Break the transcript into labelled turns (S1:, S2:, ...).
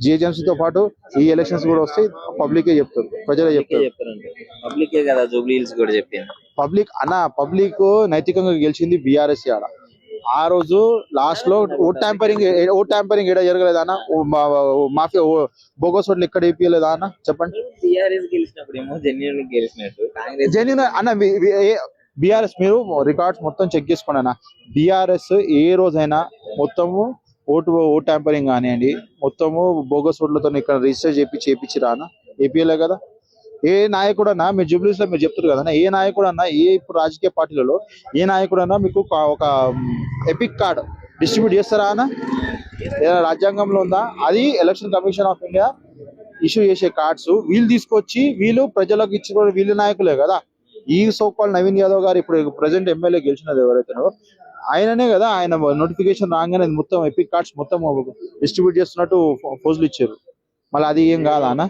S1: జిహెచ్ఎంసీతో పాటు ఈ ఎలక్షన్స్ కూడా వస్తాయి, పబ్లికే చెప్తారు, ప్రజలే చెప్తారు.
S2: పబ్లికే కదా జూబ్లీ హిల్స్ కూడా చెప్పింది.
S1: పబ్లిక్ నైతికంగా గెలిచింది బీఆర్ఎస్ ఆడ. ఆ రోజు లాస్ట్ లో ఓట్ ట్యాంపరింగ్ ఎక్కడ జరగలేదా అన్న? మాఫియా బోగస్ ఓట్లు ఎక్కడ వేపియలేదా అన్న? చెప్పండి.
S2: బీఆర్ఎస్ గెలిచినప్పుడు ఏమో జెన్యున్ గెలిచినట్టు, కాంగ్రెస్
S1: జెన్యున్ అన్న. బీఆర్ఎస్ మీరు రికార్డ్స్ మొత్తం చెక్ చేసుకోండి అన్న. బీఆర్ఎస్ ఏ రోజైనా మొత్తము ఓట్ ట్యాంపరింగ్ కానివ్వండి, మొత్తము బోగస్ ఓట్లతో ఇక్కడ రిజిస్టర్ చేపించిరా అన్న? ఏపీఎలే కదా. ఏ నాయకుడు అన్నా, మీరు జూబ్లీస్ లో మీరు చెప్తారు కదా, ఏ నాయకుడు అన్నా, ఇప్పుడు రాజకీయ పార్టీలలో ఏ నాయకుడు అన్నా మీకు ఒక ఎపిక్ కార్డ్ డిస్ట్రిబ్యూట్ చేస్తారా అన్న? రాజ్యాంగంలో ఉందా? అది election commission of India issue చేసే కార్డ్స్ వీళ్ళు తీసుకొచ్చి వీళ్ళు ప్రజలకు ఇచ్చిన వీళ్ళు నాయకులే కదా. ఈ సోకాల్ నవీన్ యాదవ్ గారు ఇప్పుడు ప్రెసెంట్ ఎమ్మెల్యే గెలిచినది ఎవరైతేనో ఆయననే కదా. ఆయన నోటిఫికేషన్ రాగానే మొత్తం ఎపిక్ కార్డ్స్ మొత్తం డిస్ట్రిబ్యూట్ చేస్తున్నట్టు ఫోజులు ఇచ్చారు. మళ్ళీ అది ఏం కాదా అన్న?